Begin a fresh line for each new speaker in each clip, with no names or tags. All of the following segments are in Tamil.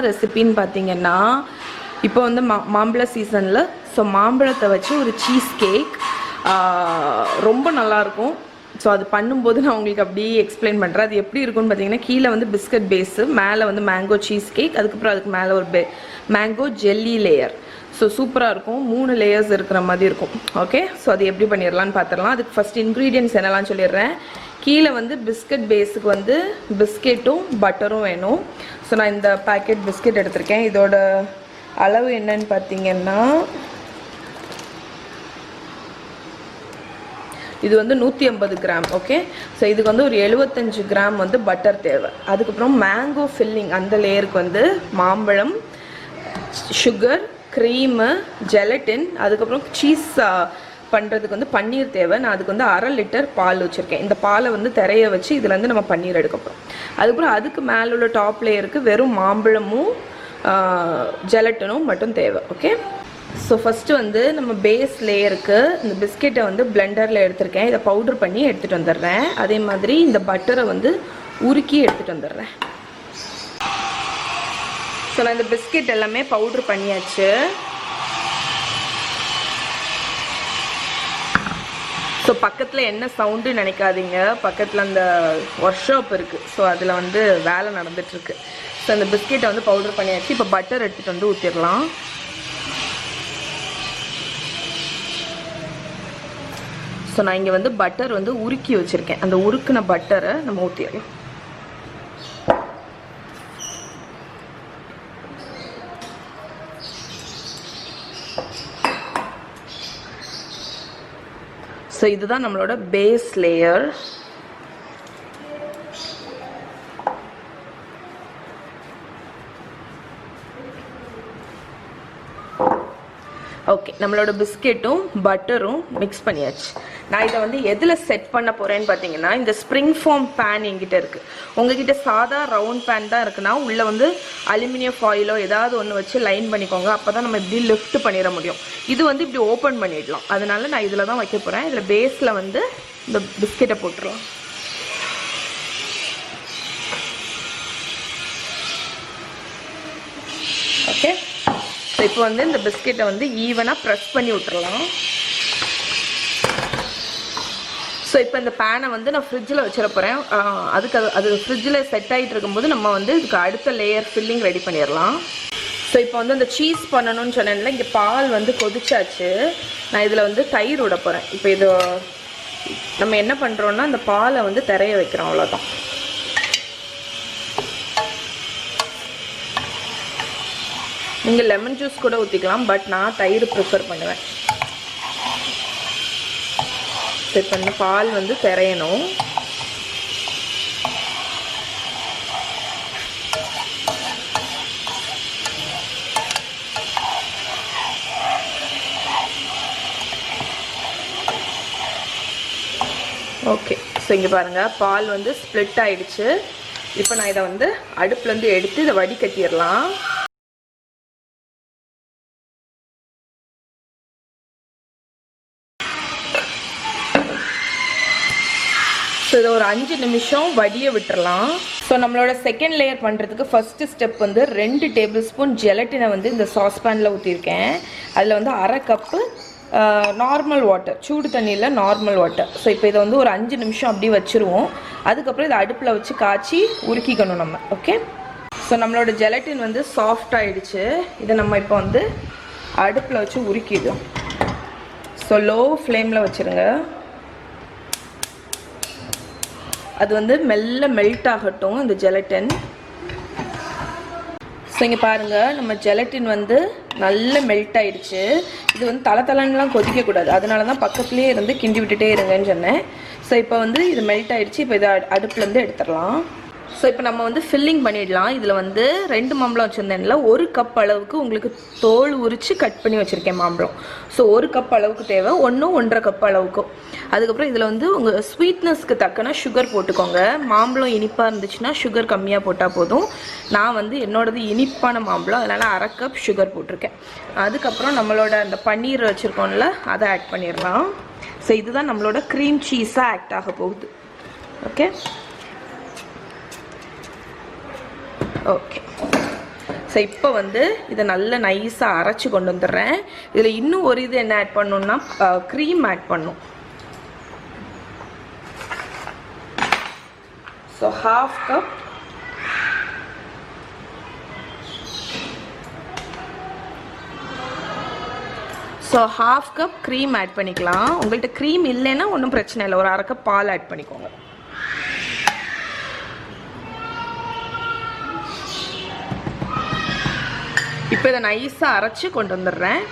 ரெசிபின்னு பார்த்தீங்கன்னா, இப்போ வந்து மாம்பழ சீசனில், ஸோ மாம்பழத்தை வச்சு ஒரு சீஸ் கேக் ரொம்ப நல்லாயிருக்கும். ஸோ அது பண்ணும்போது நான் உங்களுக்கு அப்படியே எக்ஸ்பிளைன் பண்ணுறேன். அது எப்படி இருக்குன்னு பார்த்தீங்கன்னா, கீழே வந்து பிஸ்கட் பேஸு, மேலே வந்து மேங்கோ சீஸ் கேக், அதுக்கப்புறம் அதுக்கு மேலே ஒரு மேங்கோ ஜெல்லி லேயர். ஸோ சூப்பராக இருக்கும். 3 லேயர்ஸ் இருக்கிற மாதிரி இருக்கும். ஓகே, ஸோ அது எப்படி பண்ணிடலான்னு பார்த்துடலாம். அதுக்கு ஃபஸ்ட் இன்க்ரீடியன்ட்ஸ் என்னெல்லாம் சொல்லிடுறேன். கீழே வந்து பிஸ்கட் பேஸுக்கு வந்து பிஸ்கெட்டும் பட்டரும் வேணும். ஸோ நான் இந்த பேக்கெட் பிஸ்கெட் எடுத்திருக்கேன். இதோட அளவு என்னன்னு பார்த்தீங்கன்னா, இது வந்து 150 கிராம். ஓகே, ஸோ இதுக்கு வந்து ஒரு 75 கிராம் வந்து பட்டர் தேவை. அதுக்கப்புறம் மேங்கோ ஃபில்லிங், அந்த லேயருக்கு வந்து மாம்பழம், சுகர், க்ரீமு, ஜெலட்டின், அதுக்கப்புறம் சீஸ் பண்ணுறதுக்கு வந்து பன்னீர் தேவை. நான் அதுக்கு வந்து 1/2 லிட்டர் பால் வச்சுருக்கேன். இந்த பாலை வந்து திரைய வச்சு இதில் வந்து நம்ம பன்னீர் எடுக்கப்போம். அதுக்கப்புறம் அதுக்கு மேலே உள்ள டாப் லேயருக்கு வெறும் மாம்பழமும் ஜெலட்டினும் மட்டும் தேவை. ஓகே, ஸோ ஃபஸ்ட்டு வந்து நம்ம பேஸ் லேயருக்கு இந்த பிஸ்கெட்டை வந்து பிளெண்டரில் எடுத்திருக்கேன். இதை பவுட்ரு பண்ணி எடுத்துகிட்டு வந்துடுறேன். அதே மாதிரி இந்த பட்டரை வந்து உருக்கி எடுத்துகிட்டு வந்துடுறேன். ஸோ நான் இந்த பிஸ்கெட் எல்லாமே பவுட்ரு பண்ணியாச்சு. ஸோ பக்கத்தில் என்ன சவுண்டு நினைக்காதீங்க, பக்கத்தில் அந்த ஒர்க் ஷாப் இருக்குது. ஸோ அதில் வந்து வேலை நடந்துகிட்ருக்கு. ஸோ அந்த பிஸ்கெட்டை வந்து பவுட்ரு பண்ணியாச்சு. இப்போ பட்டர் எடுத்துகிட்டு வந்து ஊற்றிடலாம். ஸோ நான் இங்கே வந்து பட்டர் வந்து உருக்கி வச்சுருக்கேன். அந்த உருக்கின பட்டரை நம்ம ஊற்றிடலாம். ஸோ இதுதான் நம்மளோட பேஸ் லேயர். ஓகே, நம்மளோட பிஸ்கெட்டும் பட்டரும் மிக்ஸ் பண்ணியாச்சு. நான் இதை வந்து எதில் செட் பண்ண போகிறேன்னு பார்த்தீங்கன்னா, இந்த ஸ்ப்ரிங் ஃபார்ம் பேன் என்கிட்ட இருக்குது. உங்ககிட்ட சாதா ரவுண்ட் பேன் தான் இருக்குன்னா உள்ளே வந்து அலுமினியம் ஃபாயிலோ ஏதாவது ஒன்று வச்சு லைன் பண்ணிக்கோங்க. அப்போ தான் நம்ம இப்படி லிஃப்ட் பண்ணிட முடியும். இது வந்து இப்படி ஓப்பன் பண்ணிடலாம். அதனால நான் இதில் தான் வைக்க போகிறேன். இதில் பேஸில் வந்து இந்த பிஸ்கெட்டை போட்டுடலாம். ஓகே, இப்போ வந்து இந்த பிஸ்கெட்டை வந்து ஈவனாக ப்ரெஸ் பண்ணி விட்டுறலாம். ஸோ இப்போ இந்த பேனை வந்து நான் ஃப்ரிட்ஜில் வச்சிட போகிறேன். அது ஃப்ரிட்ஜில் செட் ஆகிட்டு இருக்கும்போது நம்ம வந்து இதுக்கு அடுத்த லேயர் ஃபில்லிங் ரெடி பண்ணிடலாம். ஸோ இப்போ வந்து அந்த சீஸ் பண்ணணும்னு சொன்னேன்ல, இங்கே பால் வந்து கொதிச்சாச்சு. நான் இதில் வந்து தயிர் விட போகிறேன். இப்போ இது நம்ம என்ன பண்ணுறோன்னா, அந்த பாலை வந்து திரைய வைக்கிறோம், அவ்வளோதான். நீங்கள் லெமன் ஜூஸ் கூட ஊற்றிக்கலாம், பட் நான் தயிர் ப்ரிஃபர் பண்ணுவேன். இப்போ இந்த பால் வந்து திரையணும். ஓகே, ஸோ இங்கே பாருங்கள், பால் வந்து ஸ்ப்ளிட் ஆகிடுச்சு. இப்போ நான் இதை வந்து அடுப்புலேருந்து எடுத்து இதை வடிகட்டிடலாம். ஸோ இதை ஒரு 5 நிமிஷம் வடிய விட்டுறலாம். ஸோ நம்மளோட செகண்ட் லேயர் பண்ணுறதுக்கு ஃபஸ்ட்டு ஸ்டெப் வந்து 2 டேபிள் ஸ்பூன் ஜெலட்டினை வந்து இந்த சாஸ்பேனில் ஊற்றிருக்கேன். அதில் வந்து 1/2 கப்பு நார்மல் வாட்டர், சூடு தண்ணியில் நார்மல் வாட்டர். ஸோ இப்போ இதை வந்து ஒரு 5 நிமிஷம் அப்படி வச்சுருவோம். அதுக்கப்புறம் இதை அடுப்பில் வச்சு காய்ச்சி உருக்கிக்கணும் நம்ம. ஓகே, ஸோ நம்மளோட ஜெலட்டின் வந்து சாஃப்ட் ஆகிடுச்சு. இதை நம்ம இப்போ வந்து அடுப்பில் வச்சு உருக்கிடுவோம். ஸோ லோ ஃப்ளேமில் வச்சுருங்க. அது வந்து மெல்ல மெல்ட் ஆகட்டும் இந்த ஜெலட்டின். ஸோ இங்கே பாருங்கள், நம்ம ஜெலட்டின் வந்து நல்ல மெல்ட் ஆகிடுச்சு. இது வந்து தளத்தலன்னுலாம் கொதிக்கக்கூடாது, அதனால தான் பக்கத்துலேயே இருந்து கிண்டி விட்டுட்டே இருங்கன்னு சொன்னேன். ஸோ இப்போ வந்து இது மெல்ட் ஆகிடுச்சு. இப்போ இதை அடுப்புலேருந்து எடுத்துடலாம். ஸோ இப்போ நம்ம வந்து ஃபில்லிங் பண்ணிடலாம். இதில் வந்து 2 மாம்பழம் வச்சுருந்தேன்ல, 1 கப் அளவுக்கு உங்களுக்கு தோல் உரித்து கட் பண்ணி வச்சுருக்கேன் மாம்பழம். ஸோ 1 கப் அளவுக்கு தேவை, 1.5 கப் அளவுக்கும். அதுக்கப்புறம் இதில் வந்து உங்கள் ஸ்வீட்னஸ்க்கு தக்கன சுகர் போட்டுக்கோங்க. மாம்பழம் இனிப்பாக இருந்துச்சுன்னா சுகர் கம்மியாக போட்டால் போதும். நான் வந்து என்னோடது இனிப்பான மாம்பழம், அதனால் 1/2 கப் சுகர் போட்டிருக்கேன். அதுக்கப்புறம் நம்மளோட அந்த பன்னீர் வச்சுருக்கோம்ல, அதை ஆட் பண்ணிடலாம். ஸோ இதுதான் நம்மளோட க்ரீம் சீஸாக ஆக்ட் ஆக போகுது. ஓகே ஓகே ஸோ இப்போ வந்து இதை நல்லா நைஸாக அரைச்சி கொண்டு வந்துடுறேன். இதில் இன்னும் ஒரு இது என்ன ஆட் பண்ணணும்னா க்ரீம் ஆட் பண்ணும். So ½ cup ½ cup cream add பண்ணிக்கலாம். உங்கள்கிட்ட க்ரீம் இல்லைன்னா ஒன்றும் பிரச்சனை இல்லை, ஒரு ½ கப் பால் ஆட் பண்ணிக்கோங்க. இப்போ இதை நைஸாக அரைச்சி கொண்டு வந்துடுறேன்.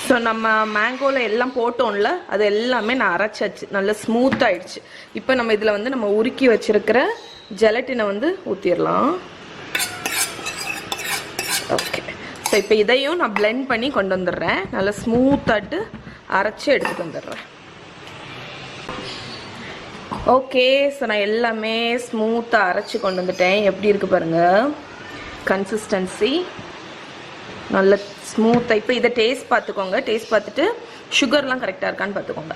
ஸோ நம்ம மேங்கோவில் எல்லாம் போட்டோம்ல, அது எல்லாமே நான் அரைச்சாச்சு, நல்லா ஸ்மூத்தாகிடுச்சு. இப்போ நம்ம இதில் வந்து நம்ம உருக்கி வச்சுருக்கிற ஜெலட்டினை வந்து ஊற்றிடலாம். ஓகே, ஸோ இப்போ இதையும் நான் பிளெண்ட் பண்ணி கொண்டு வந்துடுறேன். நல்லா ஸ்மூத்தாட்டு அரைச்சி எடுத்துகிட்டு வந்துடுறேன். ஓகே, ஸோ நான் எல்லாமே ஸ்மூத்தாக அரைச்சி கொண்டு வந்துட்டேன். எப்படி இருக்குது பாருங்கள் கன்சிஸ்டன்சி, நல்ல ஸ்மூத்தாக. இப்போ இதை டேஸ்ட் பார்த்துக்கோங்க. டேஸ்ட் பார்த்துட்டு சுகர்லாம் கரெக்டாக இருக்கான்னு பார்த்துக்கோங்க.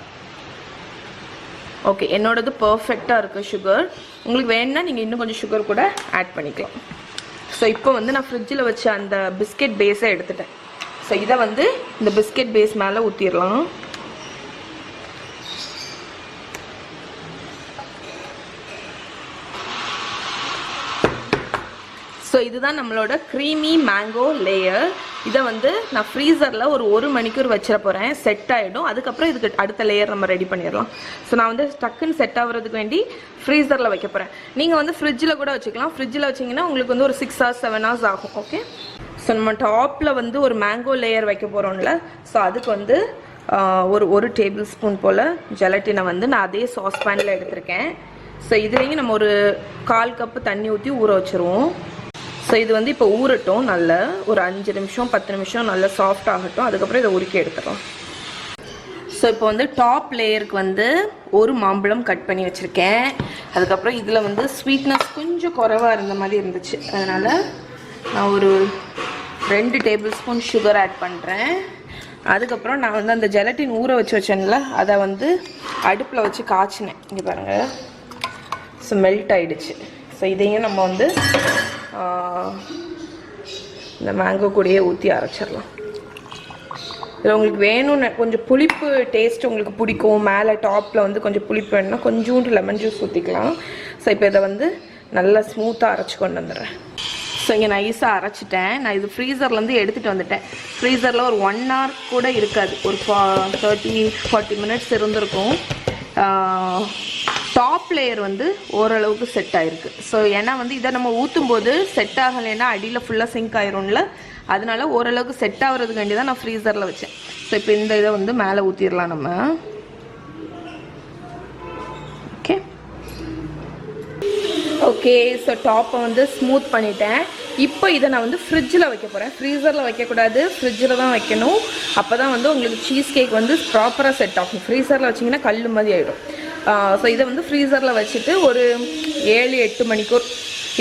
ஓகே, என்னோடது பர்ஃபெக்டாக இருக்குது சுகர். உங்களுக்கு வேணுன்னா நீங்கள் இன்னும் கொஞ்சம் சுகர் கூட ஆட் பண்ணிக்கலாம். ஸோ இப்போ வந்து நான் ஃப்ரிட்ஜில் வச்ச அந்த பிஸ்கெட் பேஸை எடுத்துட்டேன். ஸோ இதை வந்து இந்த பிஸ்கெட் பேஸ் மேலே ஊற்றிடலாம். ஸோ இதுதான் நம்மளோட க்ரீமி மேங்கோ லேயர். இதை வந்து நான் ஃப்ரீசரில் ஒரு 1 மணிக்கூர் வச்சிட போகிறேன். செட் ஆகிடும். அதுக்கப்புறம் இதுக்கு அடுத்த லேயர் நம்ம ரெடி பண்ணிடலாம். ஸோ நான் வந்து டக்குன்னு செட் ஆகிறதுக்கு வேண்டி ஃப்ரீசரில் வைக்க போகிறேன். நீங்கள் வந்து ஃப்ரிட்ஜில் கூட வச்சுக்கலாம். ஃப்ரிட்ஜில் வச்சிங்கன்னா உங்களுக்கு வந்து ஒரு 6 hours 7 hours ஆகும். ஓகே, ஸோ நம்ம டாப்பில் வந்து ஒரு மேங்கோ லேயர் வைக்க போகிறோம்ல, ஸோ அதுக்கு வந்து ஒரு டேபிள் ஸ்பூன் போல் ஜெலட்டினை வந்து நான் அதே சாஸ் பேனில் எடுத்திருக்கேன். ஸோ இதுலேயும் நம்ம ஒரு 1/4 கப்பு தண்ணி ஊற்றி ஊற வச்சுருவோம். ஸோ இது வந்து இப்போ ஊறட்டும். நல்லா ஒரு 5 நிமிஷம் 10 நிமிஷம் நல்லா சாஃப்ட் ஆகட்டும். அதுக்கப்புறம் இதை உருக்கி எடுத்துடலாம். ஸோ இப்போ வந்து டாப் லேயருக்கு வந்து ஒரு மாம்பழம் கட் பண்ணி வச்சுருக்கேன். அதுக்கப்புறம் இதில் வந்து ஸ்வீட்னஸ் கொஞ்சம் குறைவாக இருந்த மாதிரி இருந்துச்சு, அதனால் நான் ஒரு 2 டேபிள் ஸ்பூன் சுகர் ஆட் பண்ணுறேன். அதுக்கப்புறம் நான் வந்து அந்த ஜெலட்டின் ஊற வச்சேன்ல, அதை வந்து அடுப்பில் வச்சு காய்ச்சினேன். இங்கே பாருங்கள், ஸோ மெல்ட் ஆகிடுச்சு. ஸோ இதையும் நம்ம வந்து இந்த மேங்கோ கூடயே ஊற்றி அரைச்சிடலாம். இதில் உங்களுக்கு வேணும்னு கொஞ்சம் புளிப்பு டேஸ்ட் உங்களுக்கு பிடிக்கும், மேலே டாப்பில் வந்து கொஞ்சம் புளிப்பு வேணும்னா கொஞ்சோண்டு லெமன் ஜூஸ் ஊற்றிக்கலாம். ஸோ இப்போ இதை வந்து நல்லா ஸ்மூத்தாக அரைச்சி கொண்டு வந்துடுறேன். ஸோ இங்கே நைஸாக அரைச்சிட்டேன். நான் இது ஃப்ரீசர்லேருந்து எடுத்துகிட்டு வந்துட்டேன். ஃப்ரீசரில் ஒரு 1 hour கூட இருக்காது, ஒரு 30-40 minutes இருந்திருக்கும். டாப் லேயர் வந்து ஓரளவுக்கு செட் ஆகிருக்கு. ஸோ ஏன்னா வந்து இதை நம்ம ஊற்றும் போது செட் ஆகலைன்னா அடியில் ஃபுல்லாக சிங்க் ஆயிரும்ல, அதனால ஓரளவுக்கு செட் ஆகிறதுக்கு வேண்டி தான் நான் ஃப்ரீசரில் வச்சேன். ஸோ இப்போ இந்த இதை வந்து மேலே ஊற்றிடலாம் நம்ம. ஓகே ஓகே, ஸோ டாப்பை வந்து ஸ்மூத் பண்ணிட்டேன். இப்போ இதை நான் வந்து ஃப்ரிட்ஜில் வைக்க போகிறேன். ஃப்ரீசரில் வைக்கக்கூடாது, ஃப்ரிட்ஜில் தான் வைக்கணும். அப்போ தான் வந்து உங்களுக்கு சீஸ் கேக் வந்து ப்ராப்பராக செட் ஆகும். ஃப்ரீசரில் வச்சிங்கன்னா கல் மாதிரி ஆகிடும். ஸோ இதை வந்து ஃப்ரீசரில் வச்சுட்டு ஒரு 7-8 மணிக்கூர்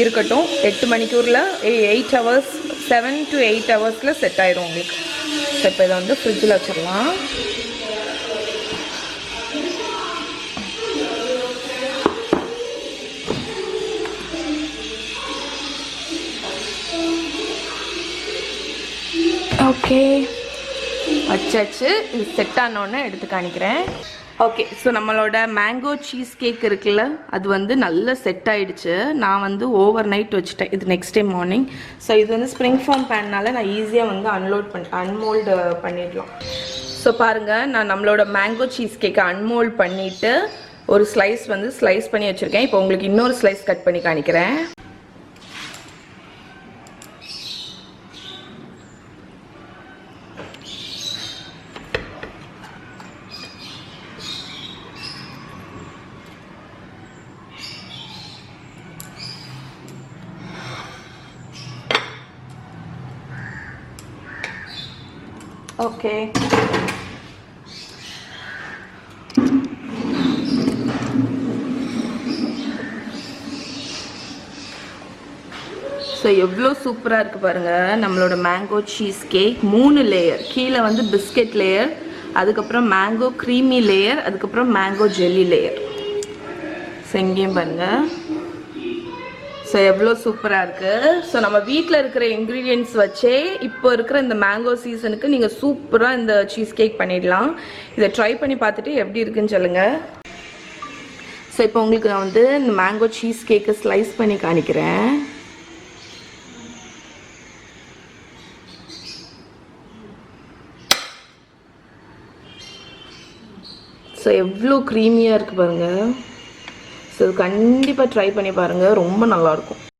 இருக்கட்டும். 8 மணிக்கூரில் 8 hours 7 to 8 hours செட் ஆயிடும் உங்களுக்கு. ஸோ இப்போ இதை வந்து ஃப்ரிட்ஜில் வச்சிடலாம். ஓகே, வச்சாச்சு. இது செட் ஆனோன்னு எடுத்து காணிக்கிறேன். ஓகே, ஸோ நம்மளோட மேங்கோ சீஸ் கேக் இருக்குல்ல, அது வந்து நல்லா செட் ஆகிடுச்சு. நான் வந்து ஓவர் நைட் வச்சுட்டேன், இது நெக்ஸ்ட் டே மார்னிங். ஸோ இது வந்து ஸ்ப்ரிங் ஃபார்ம் பேன்னால நான் ஈஸியாக வந்து அன்மோல்டு பண்ணிடலாம். ஸோ பாருங்கள், நான் நம்மளோட மேங்கோ சீஸ் கேக்கை அன்மோல்ட் பண்ணிவிட்டு ஒரு ஸ்லைஸ் வந்து ஸ்லைஸ் பண்ணி வச்சுருக்கேன். இப்போ உங்களுக்கு இன்னொரு ஸ்லைஸ் கட் பண்ணி காணிக்கிறேன். ஓகே, ஸோ எவ்வளோ சூப்பராக இருக்குது பாருங்கள் நம்மளோட மேங்கோ சீஸ் கேக். 3 லேயர், கீழே வந்து பிஸ்கெட் லேயர், அதுக்கப்புறம் மேங்கோ க்ரீமி லேயர், அதுக்கப்புறம் மேங்கோ ஜெல்லி லேயர். ஸோ இங்கேயும் பாருங்கள் ஸோ எவ்வளோ சூப்பராக இருக்குது. ஸோ நம்ம வீட்டில் இருக்கிற இன்க்ரீடியன்ட்ஸ் வச்சே இப்போ இருக்கிற இந்த மேங்கோ சீசனுக்கு நீங்கள் சூப்பராக இந்த சீஸ் கேக் பண்ணிடலாம். இதை ட்ரை பண்ணி பார்த்துட்டு எப்படி இருக்குன்னு சொல்லுங்கள். ஸோ இப்போ உங்களுக்கு நான் வந்து இந்த மேங்கோ சீஸ் கேக்கை ஸ்லைஸ் பண்ணி காணிக்கிறேன். ஸோ எவ்வளோ க்ரீமியாக இருக்குது பாருங்கள். ஸோ கண்டிப்பாக ட்ரை பண்ணி பாருங்கள், ரொம்ப நல்லாயிருக்கும்.